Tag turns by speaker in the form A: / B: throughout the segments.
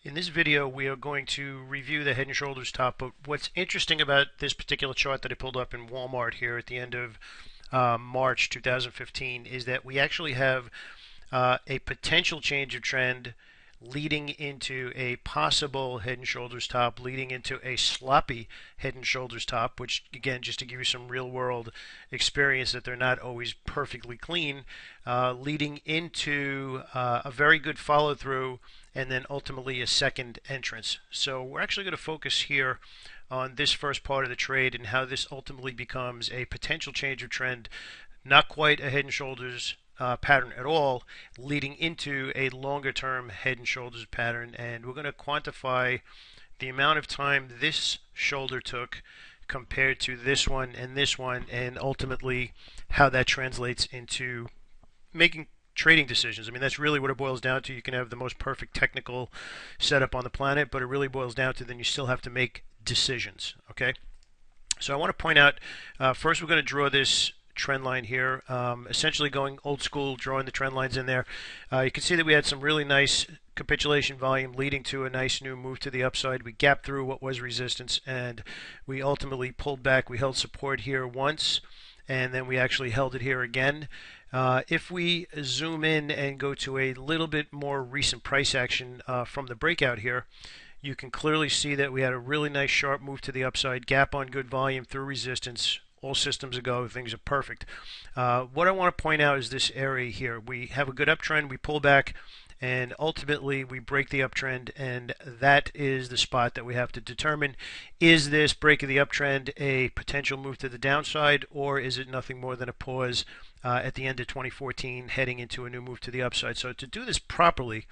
A: In this video, we are going to review the Head and Shoulders top. But what's interesting about this particular chart that I pulled up in Walmart here at the end of March 2015 is that we actually have a potential change of trend leading into a possible Head and Shoulders top, leading into a sloppy Head and Shoulders top, which again, just to give you some real world experience that they're not always perfectly clean, leading into a very good follow through and then ultimately a second entrance. So we're actually going to focus here on this first part of the trade and how this ultimately becomes a potential change of trend, not quite a Head and Shoulders pattern at all, leading into a longer term Head and Shoulders pattern. And we're going to quantify the amount of time this shoulder took compared to this one, and ultimately how that translates into making trading decisions. I mean, that's really what it boils down to. You can have the most perfect technical setup on the planet, but it really boils down to then you still have to make decisions. Okay, so I want to point out first we're going to draw this trend line here, essentially going old school, drawing the trend lines in there. You can see that we had some really nice capitulation volume leading to a nice new move to the upside. We gapped through what was resistance and we ultimately pulled back. We held support here once and then we actually held it here again. If we zoom in and go to a little bit more recent price action from the breakout here, you can clearly see that we had a really nice sharp move to the upside, gap on good volume through resistance. All systems go, things are perfect. What I want to point out is this area here. We have a good uptrend, we pull back, and ultimately we break the uptrend, and that is the spot that we have to determine. Is this break of the uptrend a potential move to the downside, or is it nothing more than a pause at the end of 2014 heading into a new move to the upside? So to do this properly,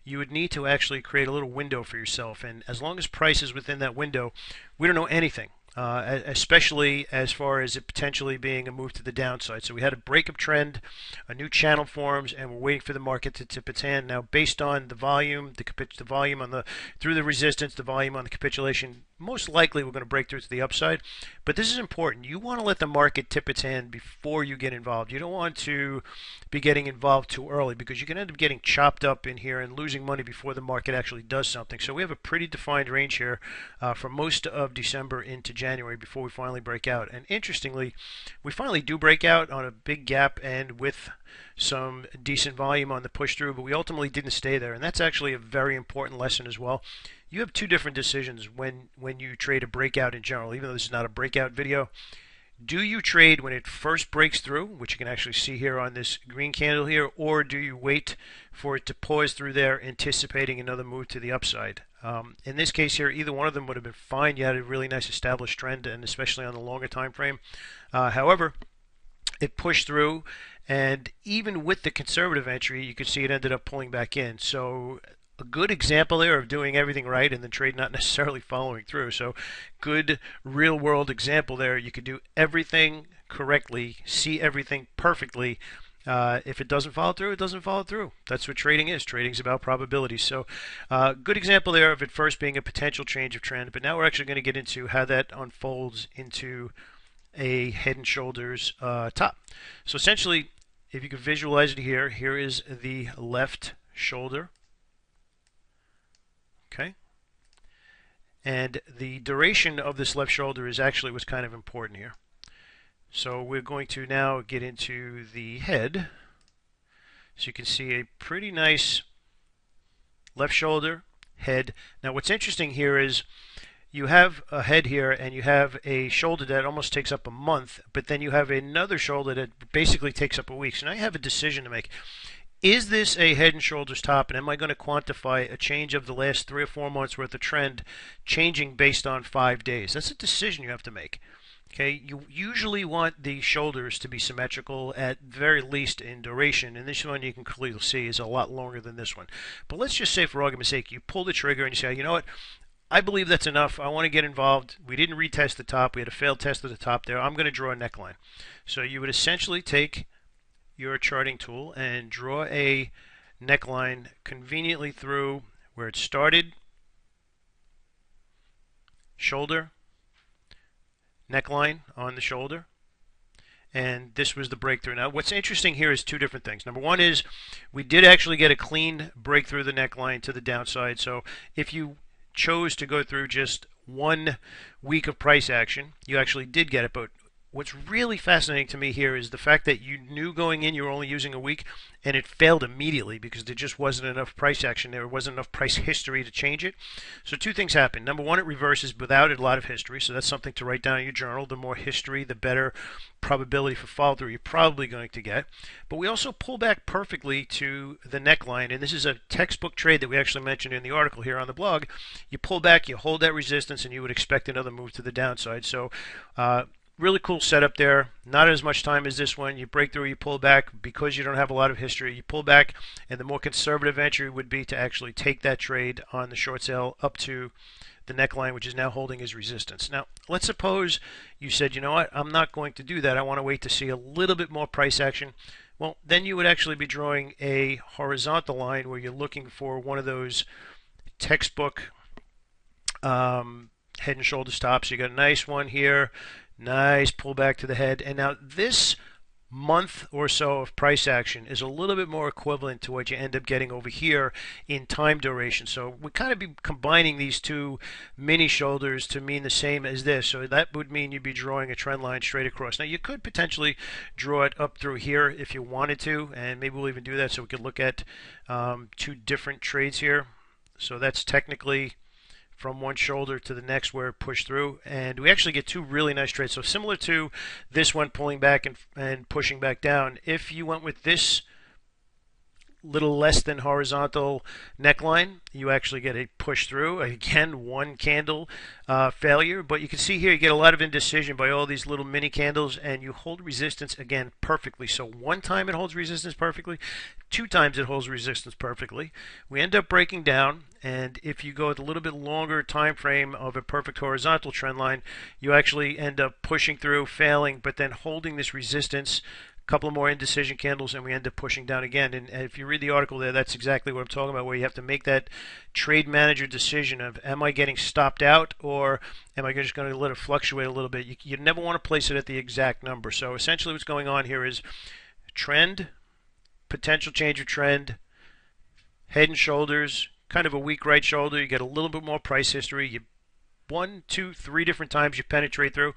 A: you would need to actually create a little window for yourself, and as long as price is within that window, we don't know anything. Especially as far as it potentially being a move to the downside. So we had a breakup trend, a new channel forms, and we're waiting for the market to tip its hand. Now, based on the volume, the volume on the through the resistance, the volume on the capitulation, most likely we're going to break through to the upside. But this is important. You want to let the market tip its hand before you get involved. You don't want to be getting involved too early because you can end up getting chopped up in here and losing money before the market actually does something. So we have a pretty defined range here for most of December into January before we finally break out. And interestingly, we finally do break out on a big gap and with some decent volume on the push through, but we ultimately didn't stay there. And that's actually a very important lesson as well. You have two different decisions when you trade a breakout in general, even though this is not a breakout video. Do you trade when it first breaks through, which you can actually see here on this green candle here, or do you wait for it to pause through there, anticipating another move to the upside? In this case here, either one of them would have been fine. You had a really nice established trend, and especially on the longer time frame. However, it pushed through, and even with the conservative entry, you could see it ended up pulling back in. So a good example there of doing everything right and the trade not necessarily following through. So good real world example there. You could do everything correctly, see everything perfectly. If it doesn't follow through, it doesn't follow through. That's what trading is. Trading is about probability. So good example there of it first being a potential change of trend. But now we're actually going to get into how that unfolds into a Head and Shoulders top. So essentially, if you could visualize it here, here is the left shoulder. Okay. And the duration of this left shoulder is actually what's kind of important here. So we're going to now get into the head. So you can see a pretty nice left shoulder, head. Now what's interesting here is you have a head here and you have a shoulder that almost takes up a month, but then you have another shoulder that basically takes up a week. So now you have a decision to make. Is this a Head and Shoulders top, and am I going to quantify a change of the last 3 or 4 months worth of trend changing based on 5 days? That's a decision you have to make. Okay, you usually want the shoulders to be symmetrical at very least in duration, and this one you can clearly see is a lot longer than this one. But let's just say for argument's sake, you pull the trigger and you say, you know what, I believe that's enough. I want to get involved. We didn't retest the top. We had a failed test of the top there. I'm going to draw a neckline. So you would essentially take your charting tool and draw a neckline conveniently through where it started, shoulder, neckline on the shoulder, and this was the breakthrough. Now, what's interesting here is two different things. Number one is we did actually get a clean breakthrough the neckline to the downside. So if you chose to go through just 1 week of price action, you actually did get it. But what's really fascinating to me here is the fact that you knew going in you were only using a week, and it failed immediately because there just wasn't enough price action. There wasn't enough price history to change it. So two things happen. Number one, it reverses without a lot of history. So that's something to write down in your journal. The more history, the better probability for follow through you're probably going to get. But we also pull back perfectly to the neckline, and this is a textbook trade that we actually mentioned in the article here on the blog. You pull back, you hold that resistance, and you would expect another move to the downside. So really cool setup there. Not as much time as this one. You break through, you pull back because you don't have a lot of history. You pull back, and the more conservative entry would be to actually take that trade on the short sale up to the neckline, which is now holding as resistance. Now, let's suppose you said, you know what, I'm not going to do that. I want to wait to see a little bit more price action. Well, then you would actually be drawing a horizontal line where you're looking for one of those textbook head and shoulder stops. You got a nice one here. Nice pullback to the head. And now this month or so of price action is a little bit more equivalent to what you end up getting over here in time duration. So we kind of be combining these two mini shoulders to mean the same as this. So that would mean you'd be drawing a trend line straight across. Now you could potentially draw it up through here if you wanted to, and maybe we'll even do that so we could look at two different trades here. So that's technically from one shoulder to the next where it pushed through, and we actually get two really nice trades. So similar to this one pulling back and pushing back down, if you went with this little less than horizontal neckline, you actually get a push through. Again, one candle failure, but you can see here you get a lot of indecision by all these little mini candles, and you hold resistance again perfectly. So one time it holds resistance perfectly, two times it holds resistance perfectly. We end up breaking down, and if you go with a little bit longer time frame of a perfect horizontal trend line, you actually end up pushing through, failing, but then holding this resistance. Couple of more indecision candles, and we end up pushing down again. And if you read the article there, that's exactly what I'm talking about, where you have to make that trade manager decision of, am I getting stopped out, or am I just going to let it fluctuate a little bit? You never want to place it at the exact number. So essentially what's going on here is trend, potential change of trend, head and shoulders, kind of a weak right shoulder. You get a little bit more price history. You 1, 2, 3 different times you penetrate through.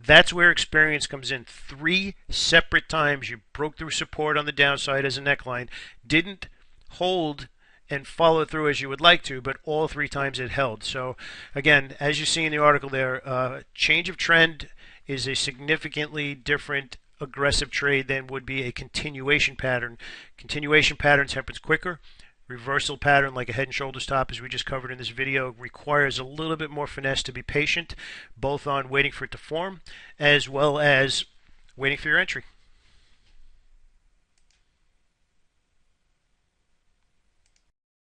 A: That's where experience comes in. 3 separate times you broke through support on the downside as a neckline, didn't hold and follow through as you would like to, but all 3 times it held. So again, as you see in the article there, change of trend is a significantly different aggressive trade than would be a continuation pattern. Continuation patterns happens quicker. Reversal pattern like a head and shoulders top, as we just covered in this video, requires a little bit more finesse to be patient, both on waiting for it to form as well as waiting for your entry.